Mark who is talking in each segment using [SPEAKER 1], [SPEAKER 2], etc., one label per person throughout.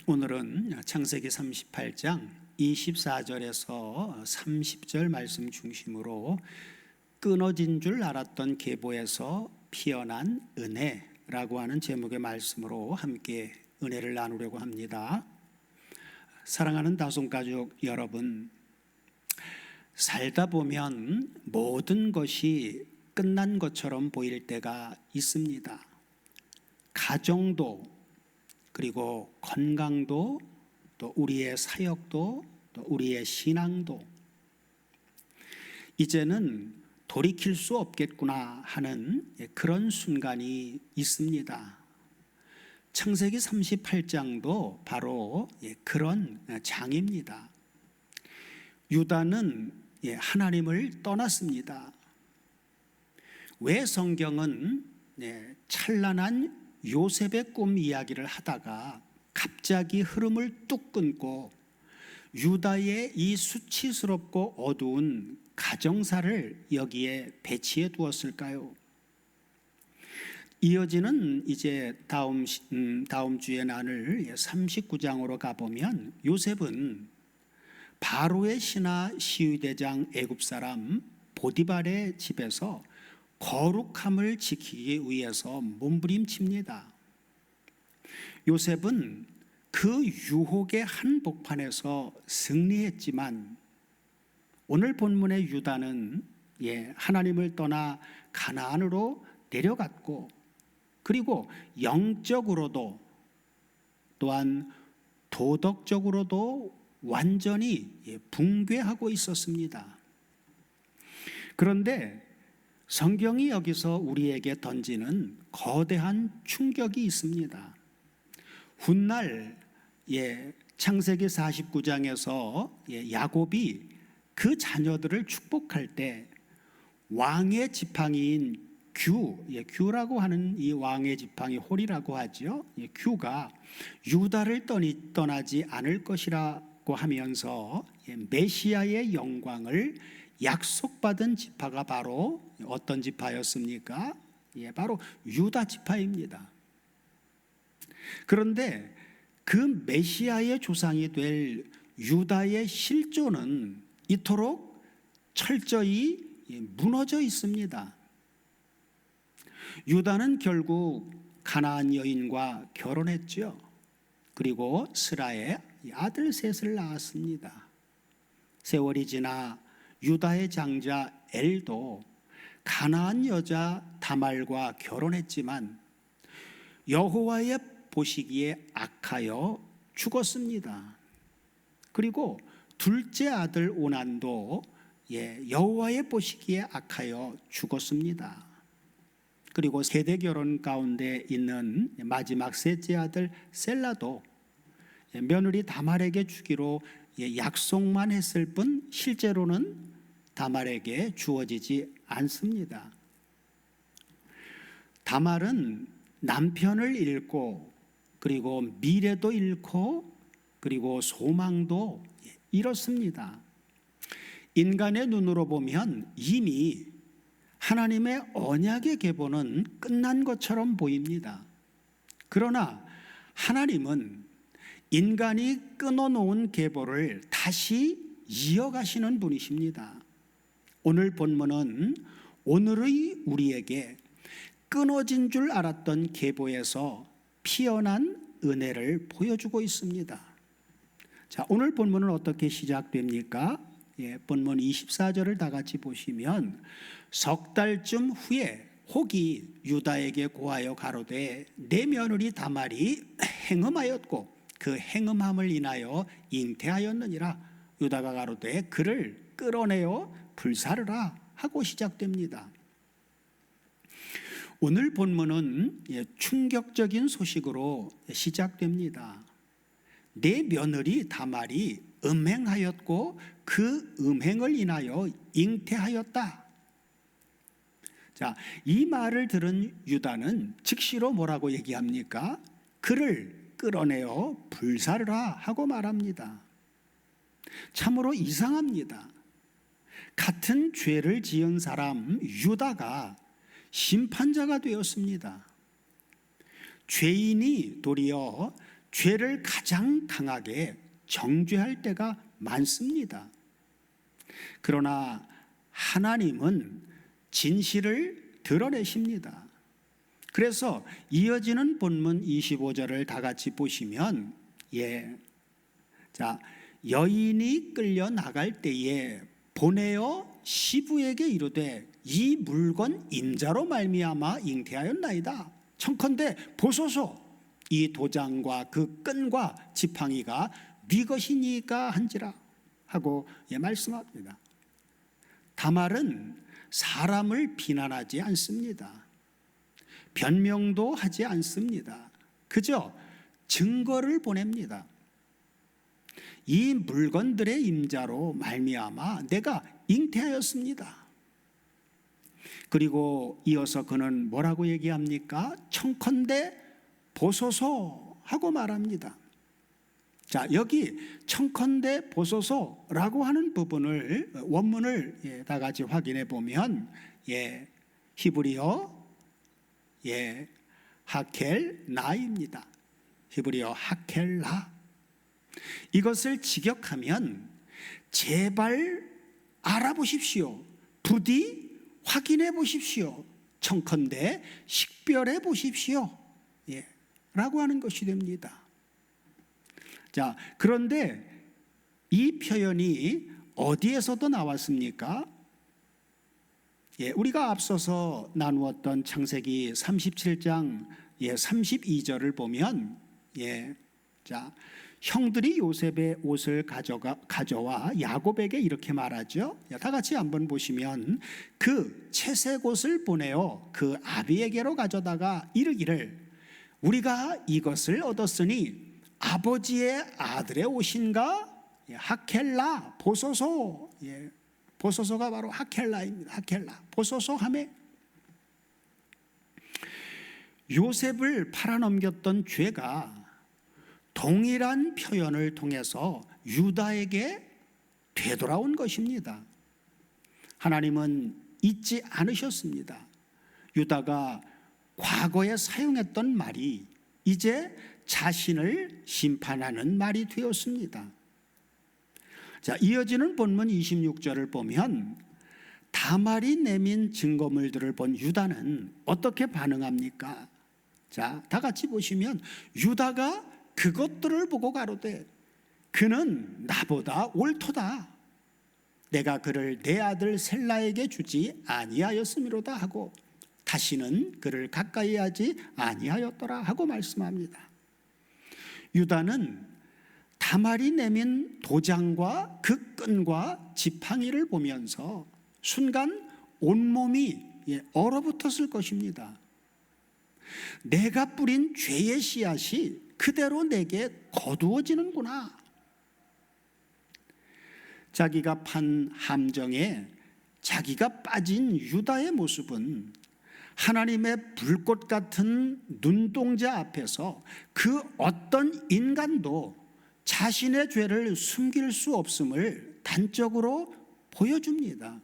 [SPEAKER 1] 오늘은 창세기 38장 24절에서 30절 말씀 중심으로 끊어진 줄 알았던 계보에서 피어난 은혜라고 하는 제목의 말씀으로 함께 은혜를 나누려고 합니다. 사랑하는 다솜가족 여러분, 살다 보면 모든 것이 끝난 것처럼 보일 때가 있습니다. 가정도, 그리고 건강도, 또 우리의 사역도, 또 우리의 신앙도 이제는 돌이킬 수 없겠구나 하는 그런 순간이 있습니다. 창세기 38장도 바로 그런 장입니다. 유다는 하나님을 떠났습니다. 왜 성경은 찬란한 요셉의 꿈 이야기를 하다가 갑자기 흐름을 뚝 끊고 유다의 이 수치스럽고 어두운 가정사를 여기에 배치해 두었을까요? 이어지는 이제 다음 주에 나눌 39장으로 가보면 요셉은 바로의 신하 시위대장 애굽 사람 보디발의 집에서 거룩함을 지키기 위해서 몸부림칩니다. 요셉은 그 유혹의 한복판에서 승리했지만 오늘 본문의 유다는 하나님을 떠나 가나안으로 내려갔고, 그리고 영적으로도 또한 도덕적으로도 완전히 붕괴하고 있었습니다. 그런데 성경이 여기서 우리에게 던지는 거대한 충격이 있습니다. 훗날 창세기 49장에서 야곱이 그 자녀들을 축복할 때 왕의 지팡이인 규라고 하는 이 왕의 지팡이 홀이라고 하죠. 규가 유다를 떠나지 않을 것이라고 하면서 메시아의 영광을 약속받은 지파가 바로 어떤 지파였습니까? 바로 유다 지파입니다. 그런데 그 메시아의 조상이 될 유다의 실존은 이토록 철저히 무너져 있습니다. 유다는 결국 가나안 여인과 결혼했죠. 그리고 스라의 아들 셋을 낳았습니다. 세월이 지나 유다의 장자 엘도 가나안 여자 다말과 결혼했지만 여호와의 보시기에 악하여 죽었습니다. 그리고 둘째 아들 오난도 여호와의 보시기에 악하여 죽었습니다. 그리고 세대 결혼 가운데 있는 마지막 셋째 아들 셀라도 며느리 다말에게 주기로 약속만 했을 뿐 실제로는 다말에게 주어지지 않습니다. 다말은 남편을 잃고, 그리고 미래도 잃고, 그리고 소망도 잃었습니다. 인간의 눈으로 보면 이미 하나님의 언약의 계보는 끝난 것처럼 보입니다. 그러나 하나님은 인간이 끊어놓은 계보를 다시 이어가시는 분이십니다. 오늘 본문은 오늘의 우리에게 끊어진 줄 알았던 계보에서 피어난 은혜를 보여주고 있습니다. 자, 오늘 본문은 어떻게 시작됩니까? 본문 24절을 다 같이 보시면 석 달쯤 후에 혹이 유다에게 고하여 가로되 내 며느리 다말이 행음하였고 그 행음함을 인하여 잉태하였느니라. 유다가 가로되 그를 끌어내어 불사르라 하고 시작됩니다. 오늘 본문은 충격적인 소식으로 시작됩니다. 내 며느리 다말이 음행하였고 그 음행을 인하여 잉태하였다. 자, 이 말을 들은 유다는 즉시로 뭐라고 얘기합니까? 그를 끌어내어 불사르라 하고 말합니다. 참으로 이상합니다. 같은 죄를 지은 사람 유다가 심판자가 되었습니다. 죄인이 도리어 죄를 가장 강하게 정죄할 때가 많습니다. 그러나 하나님은 진실을 드러내십니다. 그래서 이어지는 본문 25절을 다 같이 보시면 자, 여인이 끌려 나갈 때에 보내어 시부에게 이르되 이 물건 임자로 말미암아 잉태하였나이다. 청컨대 보소서 이 도장과 그 끈과 지팡이가 네 것이니까 한지라 하고 말씀합니다. 다말은 사람을 비난하지 않습니다. 변명도 하지 않습니다. 그저 증거를 보냅니다. 이 물건들의 임자로 말미암아 내가 잉태하였습니다. 그리고 이어서 그는 뭐라고 얘기합니까? 청컨대 보소서 하고 말합니다. 자, 여기 청컨대 보소서라고 하는 부분을 원문을 다 같이 확인해 보면 히브리어 하켈나입니다. 히브리어 하켈나. 이것을 직역하면 제발 알아보십시오. 부디 확인해 보십시오. 청컨대 식별해 보십시오. 라고 하는 것이 됩니다. 자, 그런데 이 표현이 어디에서도 나왔습니까? 우리가 앞서서 나누었던 창세기 37장 32절을 보면 자, 형들이 요셉의 옷을 가져와 야곱에게 이렇게 말하죠. 다 같이 한번 보시면 그 채색 옷을 보내어 그 아비에게로 가져다가 이르기를 우리가 이것을 얻었으니 아버지의 아들의 옷인가? 하켈라 보소서. 보소서가 바로 하켈라입니다. 하켈라 보소서 하매 요셉을 팔아넘겼던 죄가 동일한 표현을 통해서 유다에게 되돌아온 것입니다. 하나님은 잊지 않으셨습니다. 유다가 과거에 사용했던 말이 이제 자신을 심판하는 말이 되었습니다. 자, 이어지는 본문 26절을 보면 다말이 내민 증거물들을 본 유다는 어떻게 반응합니까? 자, 다 같이 보시면 유다가 그것들을 보고 가로되 그는 나보다 옳도다. 내가 그를 내 아들 셀라에게 주지 아니하였음이로다 하고 다시는 그를 가까이 하지 아니하였더라 하고 말씀합니다. 유다는 다말이 내민 도장과 그 끈과 지팡이를 보면서 순간 온몸이 얼어붙었을 것입니다. 내가 뿌린 죄의 씨앗이 그대로 내게 거두어지는구나. 자기가 판 함정에 자기가 빠진 유다의 모습은 하나님의 불꽃 같은 눈동자 앞에서 그 어떤 인간도 자신의 죄를 숨길 수 없음을 단적으로 보여줍니다.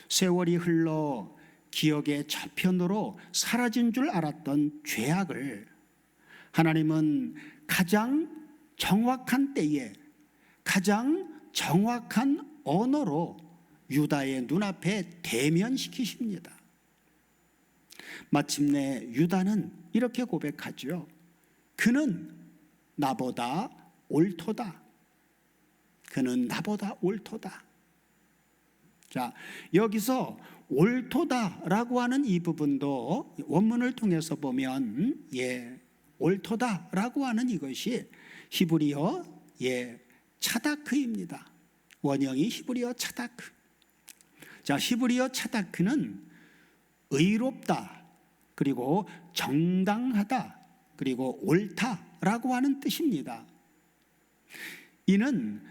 [SPEAKER 1] 세월이 흘러 기억의 저편으로 사라진 줄 알았던 죄악을 하나님은 가장 정확한 때에 가장 정확한 언어로 유다의 눈앞에 대면시키십니다. 마침내 유다는 이렇게 고백하죠. 그는 나보다 옳도다. 그는 나보다 옳도다. 자, 여기서 옳도다라고 하는 이 부분도 원문을 통해서 보면 옳도다라고 하는 이것이 히브리어 차다크입니다. 원형이 히브리어 차다크. 자, 히브리어 차다크는 의롭다, 그리고 정당하다, 그리고 옳다라고 하는 뜻입니다. 이는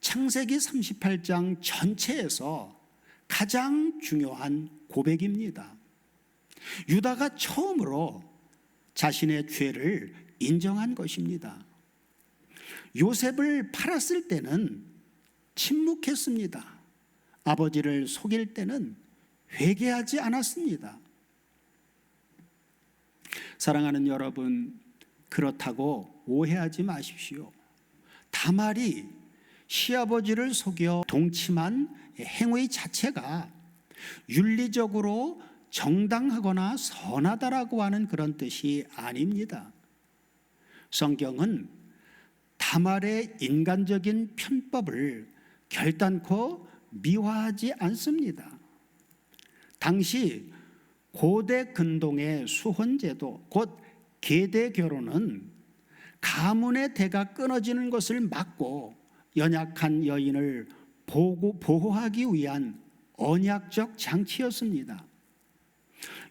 [SPEAKER 1] 창세기 38장 전체에서 가장 중요한 고백입니다. 유다가 처음으로 자신의 죄를 인정한 것입니다. 요셉을 팔았을 때는 침묵했습니다. 아버지를 속일 때는 회개하지 않았습니다. 사랑하는 여러분, 그렇다고 오해하지 마십시오. 다말이 시아버지를 속여 동침한 행위 자체가 윤리적으로 정당하거나 선하다라고 하는 그런 뜻이 아닙니다. 성경은 다말의 인간적인 편법을 결단코 미화하지 않습니다. 당시 고대 근동의 수혼제도, 곧 계대 결혼은 가문의 대가 끊어지는 것을 막고 연약한 여인을 보호하기 위한 언약적 장치였습니다.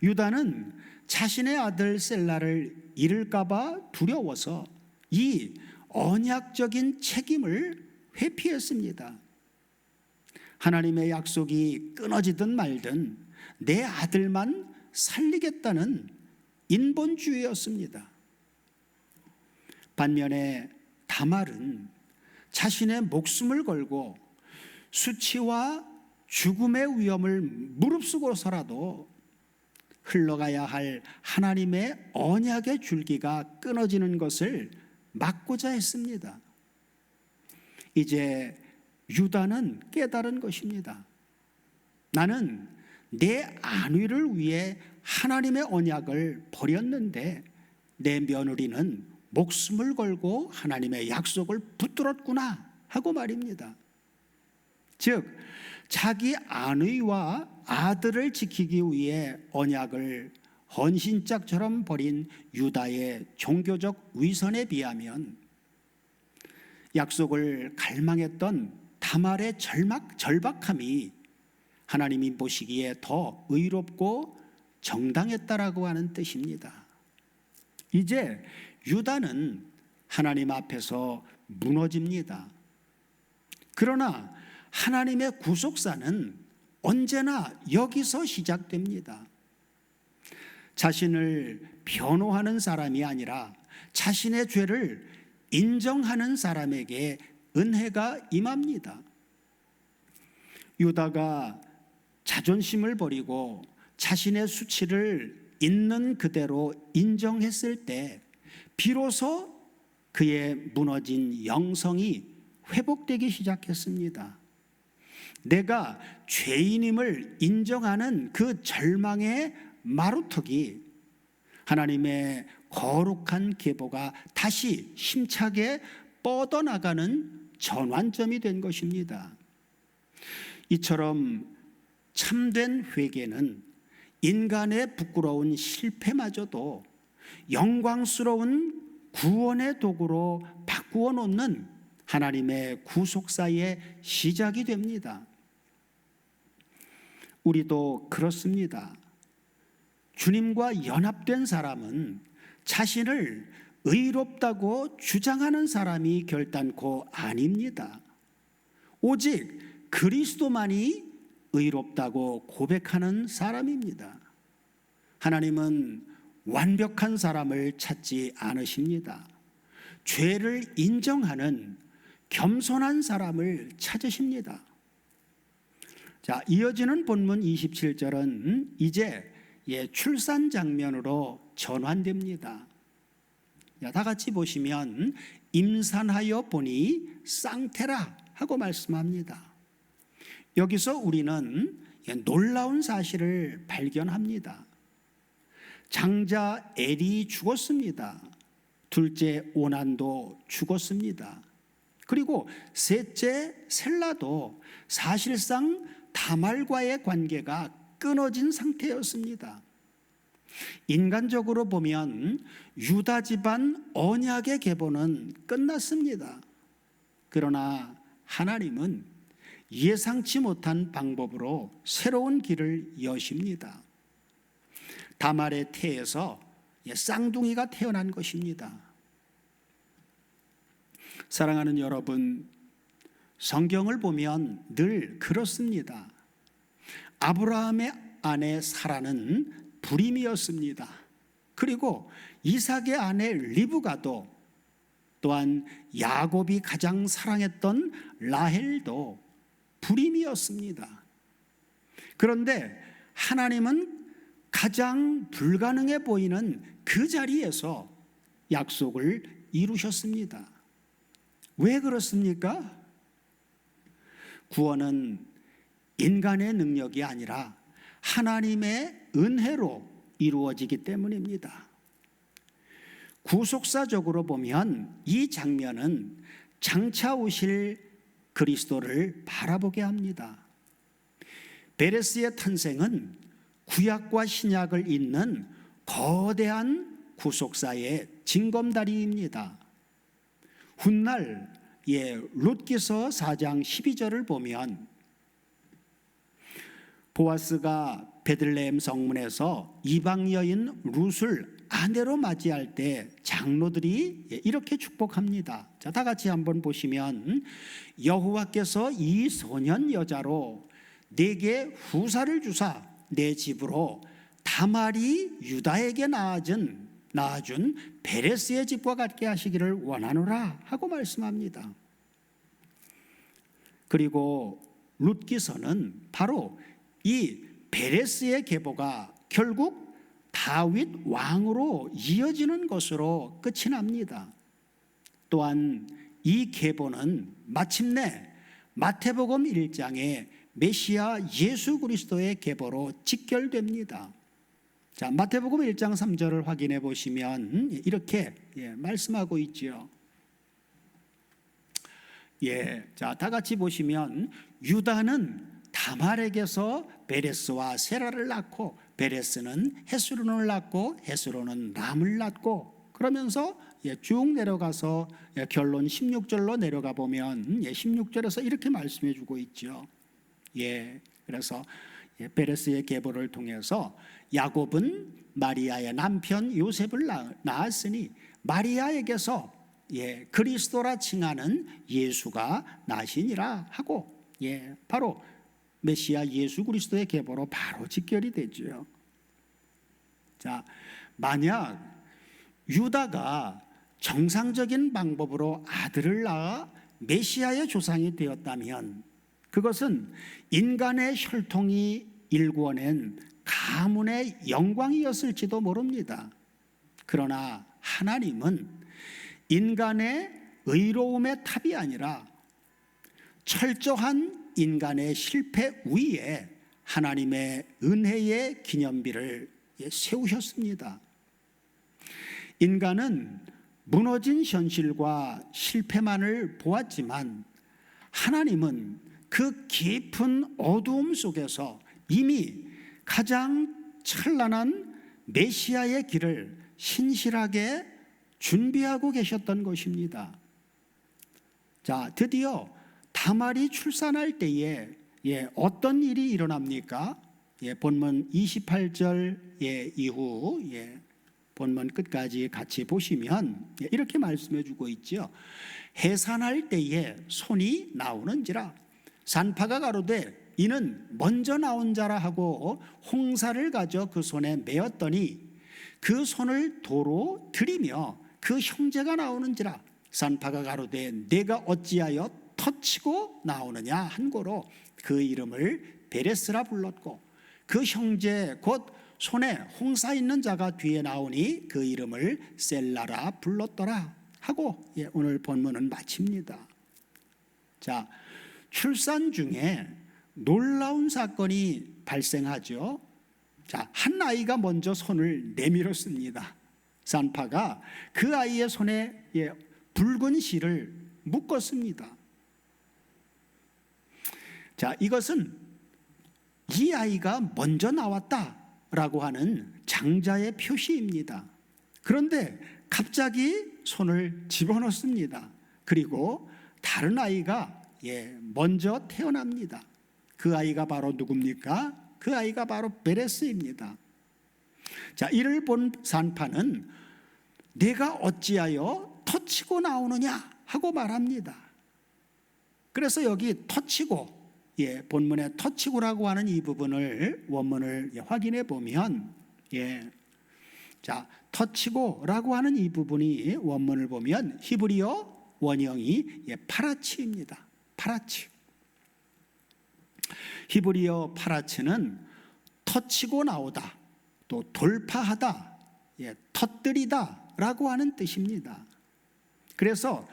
[SPEAKER 1] 유다는 자신의 아들 셀라를 잃을까 봐 두려워서 이 언약적인 책임을 회피했습니다. 하나님의 약속이 끊어지든 말든 내 아들만 살리겠다는 인본주의였습니다. 반면에 다말은 자신의 목숨을 걸고 수치와 죽음의 위험을 무릅쓰고서라도 흘러가야 할 하나님의 언약의 줄기가 끊어지는 것을 막고자 했습니다. 이제 유다는 깨달은 것입니다. 나는 내 안위를 위해 하나님의 언약을 버렸는데 내 며느리는 목숨을 걸고 하나님의 약속을 붙들었구나 하고 말입니다. 즉 자기 안위와 아들을 지키기 위해 언약을 헌신짝처럼 버린 유다의 종교적 위선에 비하면 약속을 갈망했던 다말의 절박함이 하나님이 보시기에 더 의롭고 정당했다라고 하는 뜻입니다. 이제 유다는 하나님 앞에서 무너집니다. 그러나 하나님의 구속사는 언제나 여기서 시작됩니다. 자신을 변호하는 사람이 아니라 자신의 죄를 인정하는 사람에게 은혜가 임합니다. 유다가 자존심을 버리고 자신의 수치를 있는 그대로 인정했을 때 비로소 그의 무너진 영성이 회복되기 시작했습니다. 내가 죄인임을 인정하는 그 절망의 마루턱이 하나님의 거룩한 계보가 다시 힘차게 뻗어나가는 전환점이 된 것입니다. 이처럼 참된 회개는 인간의 부끄러운 실패마저도 영광스러운 구원의 도구로 바꾸어 놓는 하나님의 구속사의 시작이 됩니다. 우리도 그렇습니다. 주님과 연합된 사람은 자신을 의롭다고 주장하는 사람이 결단코 아닙니다. 오직 그리스도만이 의롭다고 고백하는 사람입니다. 하나님은 완벽한 사람을 찾지 않으십니다. 죄를 인정하는 겸손한 사람을 찾으십니다. 자, 이어지는 본문 27절은 이제 출산 장면으로 전환됩니다. 다 같이 보시면 임산하여 보니 쌍태라 하고 말씀합니다. 여기서 우리는 놀라운 사실을 발견합니다. 장자 엘이 죽었습니다. 둘째 오난도 죽었습니다. 그리고 셋째 셀라도 사실상 다말과의 관계가 끊어진 상태였습니다. 인간적으로 보면 유다 집안 언약의 계보는 끝났습니다. 그러나 하나님은 예상치 못한 방법으로 새로운 길을 여십니다. 다말의 태에서 쌍둥이가 태어난 것입니다. 사랑하는 여러분, 성경을 보면 늘 그렇습니다. 아브라함의 아내 사라는 불임이었습니다. 그리고 이삭의 아내 리브가도, 또한 야곱이 가장 사랑했던 라헬도 불임이었습니다. 그런데 하나님은 가장 불가능해 보이는 그 자리에서 약속을 이루셨습니다. 왜 그렇습니까? 구원은 인간의 능력이 아니라 하나님의 은혜로 이루어지기 때문입니다. 구속사적으로 보면 이 장면은 장차 오실 그리스도를 바라보게 합니다. 베레스의 탄생은 구약과 신약을 잇는 거대한 구속사의 징검다리입니다. 훗날 룻기서 4장 12절을 보면 보아스가 베들레헴 성문에서 이방 여인 룻을 아내로 맞이할 때 장로들이 이렇게 축복합니다. 자, 다 같이 한번 보시면 여호와께서 이 소년 여자로 내게 후사를 주사 내 집으로 다말이 유다에게 낳아준 베레스의 집과 같게 하시기를 원하노라 하고 말씀합니다. 그리고 룻기서는 바로 이 베레스의 계보가 결국 다윗 왕으로 이어지는 것으로 끝이 납니다. 또한 이 계보는 마침내 마태복음 1장에 메시아 예수 그리스도의 계보로 직결됩니다. 자, 마태복음 1장 3절을 확인해 보시면 이렇게 말씀하고 있지요. 자, 다 같이 보시면 유다는 다말에게서 베레스와 세라를 낳고 베레스는 헤스론을 낳고 헤스론은 람을 낳고 그러면서 쭉 내려가서 결론 16절로 내려가 보면 16절에서 이렇게 말씀해 주고 있죠. 그래서 베레스의 계보를 통해서 야곱은 마리아의 남편 요셉을 낳았으니 마리아에게서 그리스도라 칭하는 예수가 나시니라 하고 바로 메시아 예수 그리스도의 계보로 바로 직결이 되죠. 자, 만약 유다가 정상적인 방법으로 아들을 낳아 메시아의 조상이 되었다면 그것은 인간의 혈통이 일구어낸 가문의 영광이었을지도 모릅니다. 그러나 하나님은 인간의 의로움의 탑이 아니라 철저한 인간의 실패 위에 하나님의 은혜의 기념비를 세우셨습니다. 인간은 무너진 현실과 실패만을 보았지만 하나님은 그 깊은 어두움 속에서 이미 가장 찬란한 메시아의 길을 신실하게 준비하고 계셨던 것입니다. 자, 드디어 다말이 출산할 때에 어떤 일이 일어납니까? 본문 28절 이후 본문 끝까지 같이 보시면 이렇게 말씀해 주고 있죠. 해산할 때에 손이 나오는지라 산파가 가로되 이는 먼저 나온 자라 하고 홍사를 가져 그 손에 메었더니 그 손을 도로 들이며 그 형제가 나오는지라 산파가 가로되 내가 어찌하여 터치고 나오느냐 한고로 그 이름을 베레스라 불렀고 그 형제 곧 손에 홍사 있는 자가 뒤에 나오니 그 이름을 셀라라 불렀더라 하고 오늘 본문은 마칩니다. 자, 출산 중에 놀라운 사건이 발생하죠. 자, 한 아이가 먼저 손을 내밀었습니다. 산파가 그 아이의 손에 붉은 실을 묶었습니다. 자, 이것은 이 아이가 먼저 나왔다라고 하는 장자의 표시입니다. 그런데 갑자기 손을 집어넣습니다. 그리고 다른 아이가 먼저 태어납니다. 그 아이가 바로 누굽니까? 그 아이가 바로 베레스입니다. 자, 이를 본 산파는 내가 어찌하여 터치고 나오느냐 하고 말합니다. 그래서 여기 터치고 본문에 터치고라고 하는 이 부분을 원문을 확인해 보면 자, 터치고라고 하는 이 부분이 원문을 보면 히브리어 원형이 파라치입니다. 파라치. 히브리어 파라치는 터치고 나오다, 또 돌파하다, 터뜨리다 라고 하는 뜻입니다. 그래서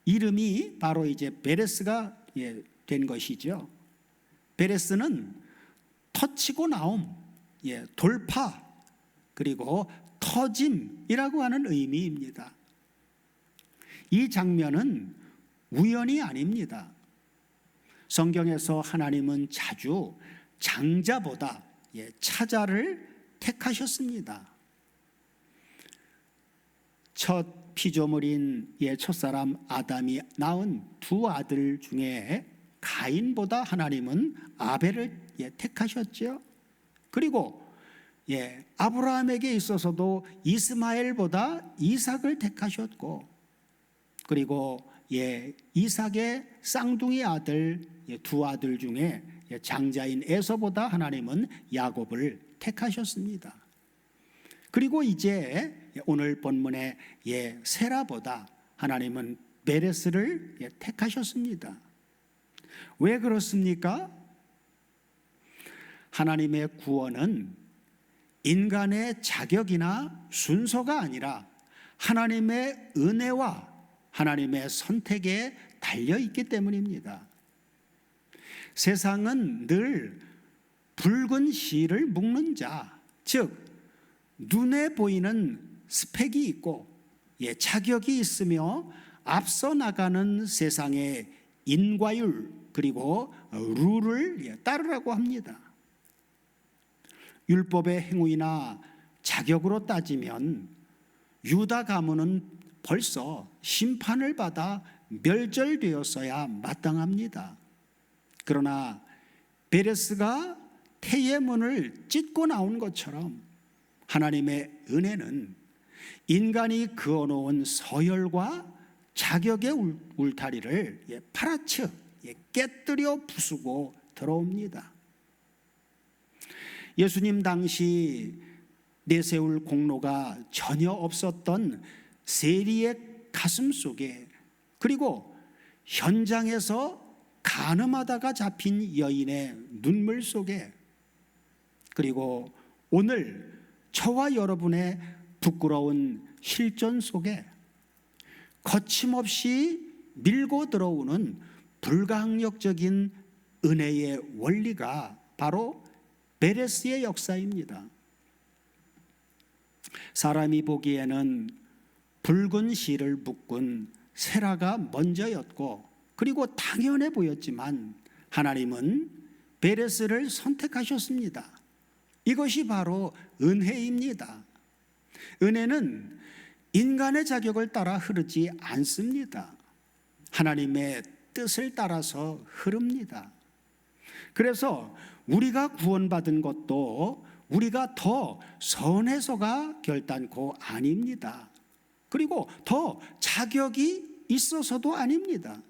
[SPEAKER 1] 이름이 바로 이제 베레스가 된 것이죠. 베레스는 터치고 나옴, 돌파, 그리고 터짐이라고 하는 의미입니다. 이 장면은 우연이 아닙니다. 성경에서 하나님은 자주 장자보다 차자를 택하셨습니다. 첫 피조물인 첫사람 아담이 낳은 두 아들 중에 가인보다 하나님은 아벨을 택하셨죠. 그리고 아브라함에게 있어서도 이스마엘보다 이삭을 택하셨고, 그리고 이삭의 쌍둥이 아들 두 아들 중에 장자인 에서보다 하나님은 야곱을 택하셨습니다. 그리고 이제 오늘 본문의 세라보다 하나님은 베레스를 택하셨습니다. 왜 그렇습니까? 하나님의 구원은 인간의 자격이나 순서가 아니라 하나님의 은혜와 하나님의 선택에 달려있기 때문입니다. 세상은 늘 붉은 실을 묶는 자, 즉 눈에 보이는 스펙이 있고 자격이 있으며 앞서 나가는 세상의 인과율 그리고 룰을 따르라고 합니다. 율법의 행위나 자격으로 따지면 유다 가문은 벌써 심판을 받아 멸절되었어야 마땅합니다. 그러나 베레스가 태의 문을 찢고 나온 것처럼 하나님의 은혜는 인간이 그어놓은 서열과 자격의 울타리를 파라쳐 깨뜨려 부수고 들어옵니다. 예수님 당시 내세울 공로가 전혀 없었던 세리의 가슴 속에, 그리고 현장에서 간음하다가 잡힌 여인의 눈물 속에, 그리고 오늘 저와 여러분의 부끄러운 실존 속에 거침없이 밀고 들어오는 불가항력적인 은혜의 원리가 바로 베레스의 역사입니다. 사람이 보기에는 붉은 실을 묶은 세라가 먼저였고, 그리고 당연해 보였지만 하나님은 베레스를 선택하셨습니다. 이것이 바로 은혜입니다. 은혜는 인간의 자격을 따라 흐르지 않습니다. 하나님의 뜻을 따라서 흐릅니다. 그래서 우리가 구원받은 것도 우리가 더 선해서가 결단코 아닙니다. 그리고 더 자격이 있어서도 아닙니다.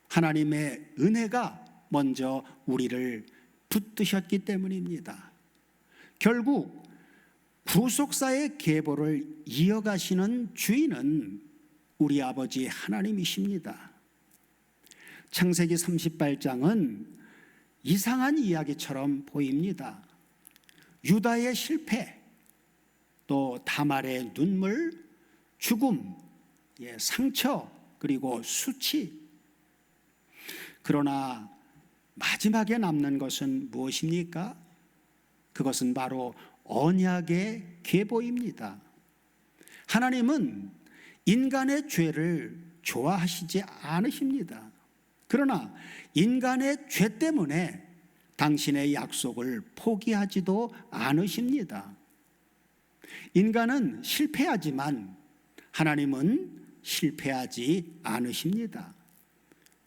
[SPEAKER 1] 하나님의 은혜가 먼저 우리를 붙드셨기 때문입니다. 결국 구속사의 계보를 이어가시는 주인은 우리 아버지 하나님이십니다. 창세기 38장은 이상한 이야기처럼 보입니다. 유다의 실패, 또 다말의 눈물, 죽음, 상처, 그리고 수치. 그러나 마지막에 남는 것은 무엇입니까? 그것은 바로 언약의 계보입니다. 하나님은 인간의 죄를 좋아하시지 않으십니다. 그러나 인간의 죄 때문에 당신의 약속을 포기하지도 않으십니다. 인간은 실패하지만 하나님은 실패하지 않으십니다.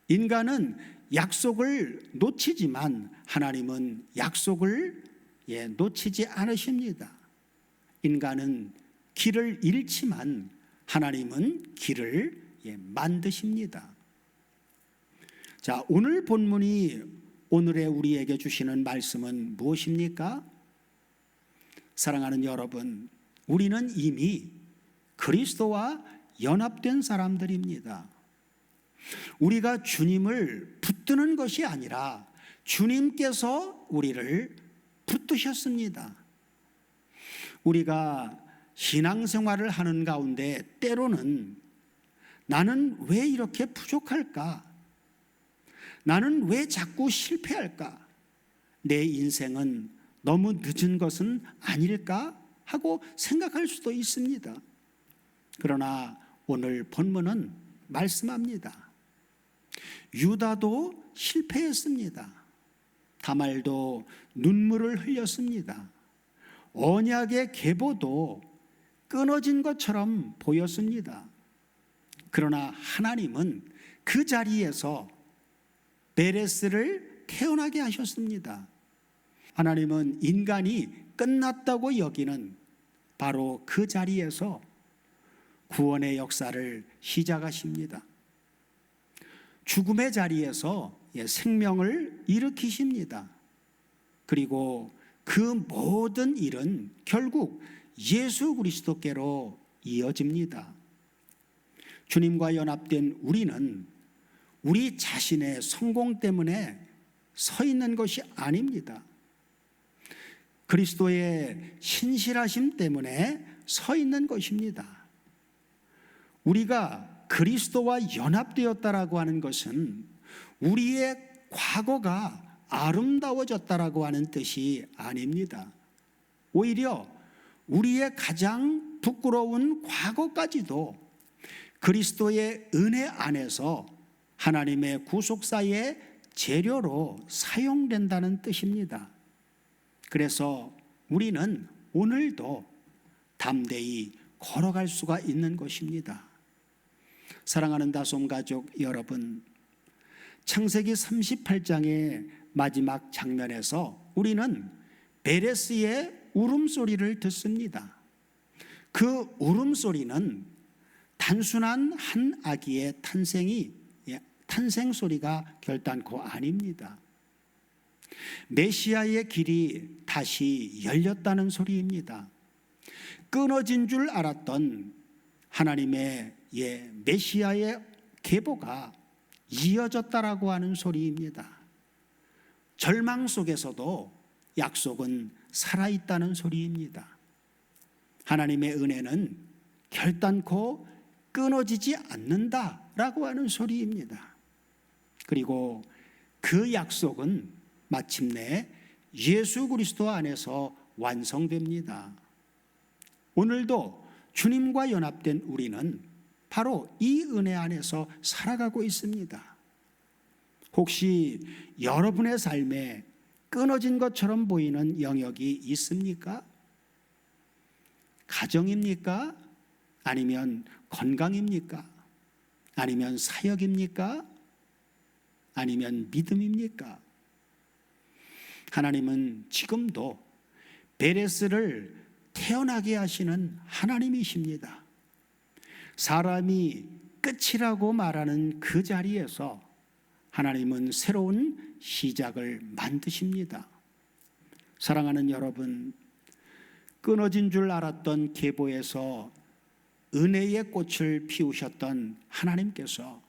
[SPEAKER 1] 인간은 약속을 놓치지만 하나님은 약속을 놓치지 않으십니다. 인간은 길을 잃지만 하나님은 길을 만드십니다. 자, 오늘 본문이 오늘의 우리에게 주시는 말씀은 무엇입니까? 사랑하는 여러분, 우리는 이미 그리스도와 연합된 사람들입니다. 우리가 주님을 붙드는 것이 아니라 주님께서 우리를 붙드셨습니다. 우리가 신앙생활을 하는 가운데 때로는 나는 왜 이렇게 부족할까? 나는 왜 자꾸 실패할까? 내 인생은 너무 늦은 것은 아닐까? 하고 생각할 수도 있습니다. 그러나 오늘 본문은 말씀합니다. 유다도 실패했습니다. 다말도 눈물을 흘렸습니다. 언약의 계보도 끊어진 것처럼 보였습니다. 그러나 하나님은 그 자리에서 베레스를 태어나게 하셨습니다. 하나님은 인간이 끝났다고 여기는 바로 그 자리에서 구원의 역사를 시작하십니다. 죽음의 자리에서 생명을 일으키십니다. 그리고 그 모든 일은 결국 예수 그리스도께로 이어집니다. 주님과 연합된 우리는 우리 자신의 성공 때문에 서 있는 것이 아닙니다. 그리스도의 신실하심 때문에 서 있는 것입니다. 우리가 그리스도와 연합되었다라고 하는 것은 우리의 과거가 아름다워졌다라고 하는 뜻이 아닙니다. 오히려 우리의 가장 부끄러운 과거까지도 그리스도의 은혜 안에서 하나님의 구속사의 재료로 사용된다는 뜻입니다. 그래서 우리는 오늘도 담대히 걸어갈 수가 있는 것입니다. 사랑하는 다솜 가족 여러분, 창세기 38장의 마지막 장면에서 우리는 베레스의 울음소리를 듣습니다. 그 울음소리는 단순한 한 아기의 탄생 소리가 결단코 아닙니다. 메시아의 길이 다시 열렸다는 소리입니다. 끊어진 줄 알았던 하나님의 메시아의 계보가 이어졌다라고 하는 소리입니다. 절망 속에서도 약속은 살아있다는 소리입니다. 하나님의 은혜는 결단코 끊어지지 않는다라고 하는 소리입니다. 그리고 그 약속은 마침내 예수 그리스도 안에서 완성됩니다. 오늘도 주님과 연합된 우리는 바로 이 은혜 안에서 살아가고 있습니다. 혹시 여러분의 삶에 끊어진 것처럼 보이는 영역이 있습니까? 가정입니까? 아니면 건강입니까? 아니면 사역입니까? 아니면 믿음입니까? 하나님은 지금도 베레스를 태어나게 하시는 하나님이십니다. 사람이 끝이라고 말하는 그 자리에서 하나님은 새로운 시작을 만드십니다. 사랑하는 여러분, 끊어진 줄 알았던 계보에서 은혜의 꽃을 피우셨던 하나님께서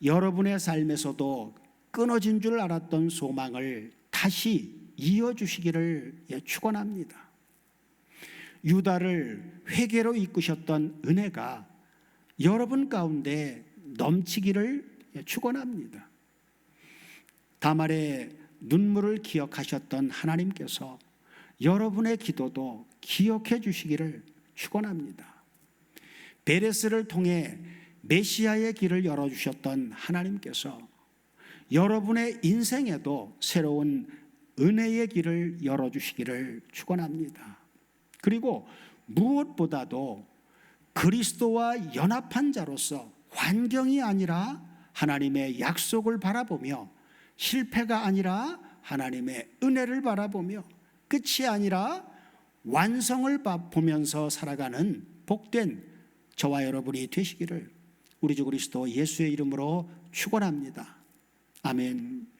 [SPEAKER 1] 여러분의 삶에서도 끊어진 줄 알았던 소망을 다시 이어주시기를 축원합니다. 유다를 회개로 이끄셨던 은혜가 여러분 가운데 넘치기를 축원합니다. 다말의 눈물을 기억하셨던 하나님께서 여러분의 기도도 기억해 주시기를 축원합니다. 베레스를 통해 메시아의 길을 열어주셨던 하나님께서 여러분의 인생에도 새로운 은혜의 길을 열어주시기를 축원합니다. 그리고 무엇보다도 그리스도와 연합한 자로서 환경이 아니라 하나님의 약속을 바라보며, 실패가 아니라 하나님의 은혜를 바라보며, 끝이 아니라 완성을 보면서 살아가는 복된 저와 여러분이 되시기를 우리 주 그리스도 예수의 이름으로 축원합니다. 아멘.